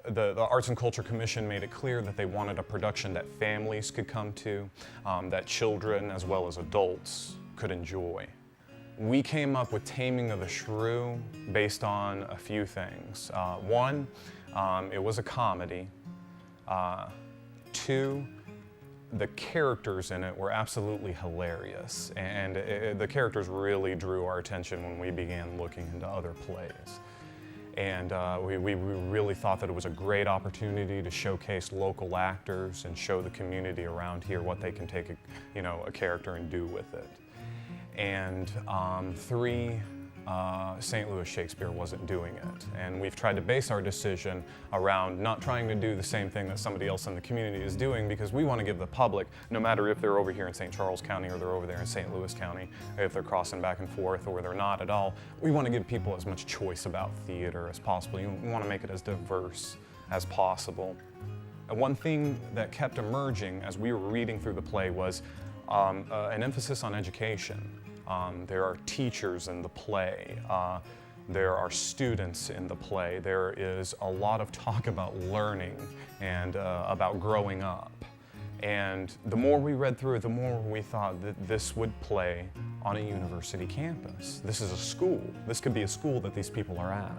the Arts and Culture Commission made it clear that they wanted a production that families could come to, that children as well as adults could enjoy. We came up with Taming of the Shrew based on a few things. One, it was a comedy. Two, the characters in it were absolutely hilarious, and the characters really drew our attention when we began looking into other plays. And we really thought that it was a great opportunity to showcase local actors and show the community around here what they can take a character and do with it. And three, St. Louis Shakespeare wasn't doing it. And we've tried to base our decision around not trying to do the same thing that somebody else in the community is doing, because we want to give the public, no matter if they're over here in St. Charles County or they're over there in St. Louis County, if they're crossing back and forth or they're not at all, we want to give people as much choice about theater as possible. We want to make it as diverse as possible. And one thing that kept emerging as we were reading through the play was an emphasis on education. There are teachers in the play. There are students in the play. There is a lot of talk about learning and about growing up. And the more we read through it, the more we thought that this would play on a university campus. This is a school. This could be a school that these people are at.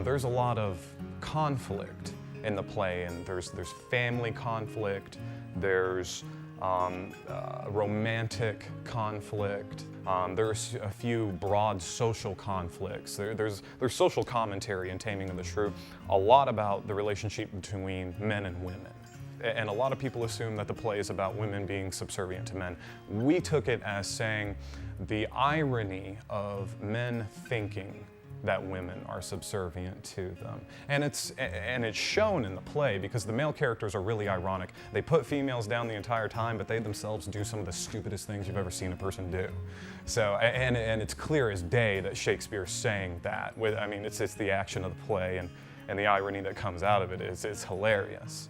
There's a lot of conflict in the play, and there's family conflict, there's romantic conflict. There's a few broad social conflicts. There's social commentary in Taming of the Shrew, a lot about the relationship between men and women. And a lot of people assume that the play is about women being subservient to men. We took it as saying the irony of men thinking that women are subservient to them. And it's shown in the play because the male characters are really ironic. They put females down the entire time, but they themselves do some of the stupidest things you've ever seen a person do. So, and it's clear as day that Shakespeare's saying that. I mean, it's the action of the play, and the irony that comes out of it is hilarious.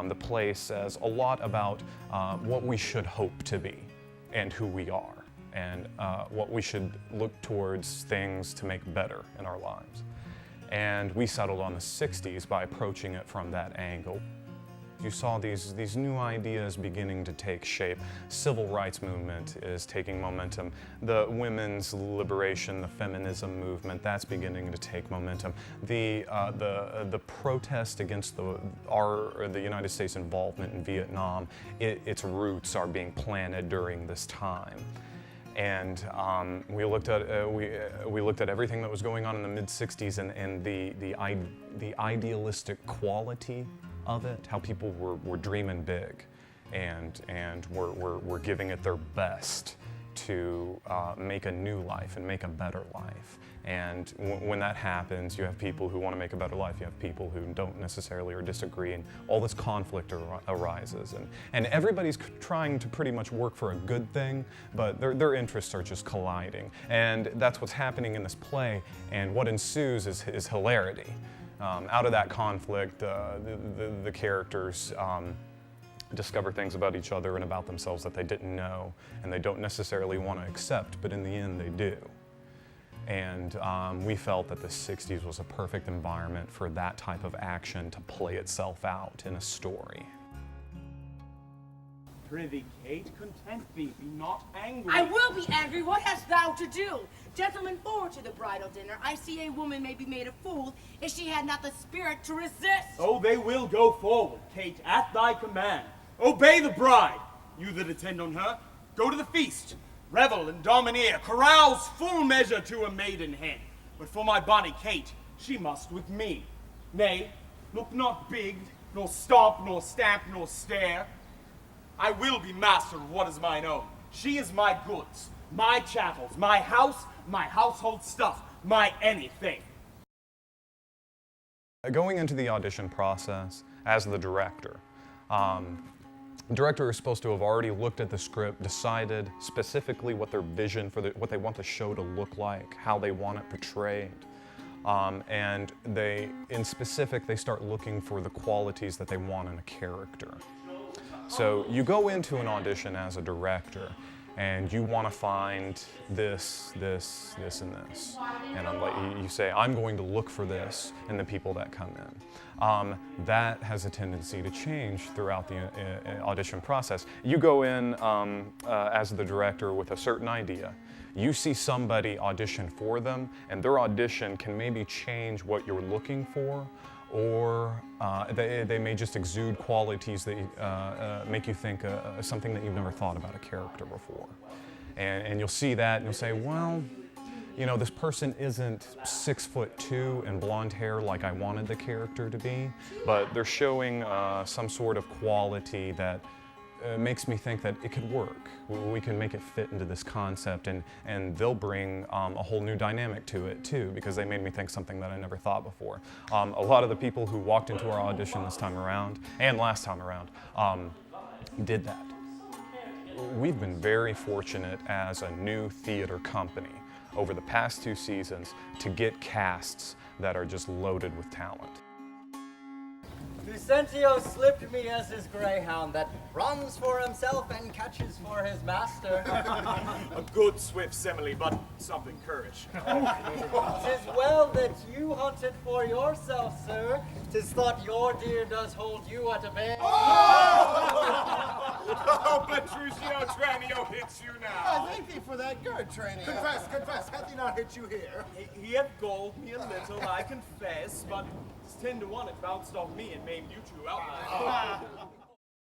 The play says a lot about what we should hope to be and who we are, and what we should look towards things to make better in our lives. And we settled on the 60s by approaching it from that angle. You saw these new ideas beginning to take shape. Civil rights movement is taking momentum. The women's liberation, the feminism movement, that's beginning to take momentum. The protest against the United States involvement in Vietnam, its roots are being planted during this time. And we looked at everything that was going on in the mid-60s and the idealistic quality of it, how people were dreaming big and were giving it their best to make a new life and make a better life. And when that happens, you have people who want to make a better life, you have people who don't necessarily or disagree, and all this conflict arises. And everybody's trying to pretty much work for a good thing, but their interests are just colliding. And that's what's happening in this play, and what ensues is hilarity. Out of that conflict, the characters discover things about each other and about themselves that they didn't know, and they don't necessarily want to accept, but in the end they do. And we felt that the 60s was a perfect environment for that type of action to play itself out in a story. Prithee, Kate, content thee, be not angry. I will be angry. What hast thou to do? Gentlemen, forward to the bridal dinner. I see a woman may be made a fool if she had not the spirit to resist. Oh, they will go forward, Kate, at thy command. Obey the bride. You that attend on her, go to the feast. Revel and domineer, carouse full measure to a maiden hen. But for my bonny Kate, she must with me. Nay, look not big, nor stomp, nor stamp, nor stare. I will be master of what is mine own. She is my goods, my chattels, my house, my household stuff, my anything. Going into the audition process as the director, the director is supposed to have already looked at the script, decided specifically what their vision for what they want the show to look like, how they want it portrayed. And in specific, they start looking for the qualities that they want in a character. So you go into an audition as a director, and you want to find this, this, this, and this. And you say, I'm going to look for this in the people that come in. That has a tendency to change throughout the audition process. You go in as the director with a certain idea. You see somebody audition for them, and their audition can maybe change what you're looking for, or they may just exude qualities that make you think something that you've never thought about a character before. And you'll see that and you'll say, well, you know, this person isn't 6'2" and blonde hair like I wanted the character to be, but they're showing some sort of quality that makes me think that it could work. We can make it fit into this concept, and they'll bring a whole new dynamic to it too, because they made me think something that I never thought before. A lot of the people who walked into our audition this time around, and last time around, did that. We've been very fortunate as a new theater company over the past 2 seasons to get casts that are just loaded with talent. Vicentio slipped me as his greyhound that runs for himself and catches for his master. A good swift simile, but something courage. 'Tis well that you hunted for yourself, sir. 'Tis thought your deer does hold you at a bay. Oh, Petruchio Tranio hits you now. Thank thee for that good training. Confess, hath he not hit you here? He had galled me a little, I confess, but it's 10 to 1 it bounced off me and maimed you two outliers.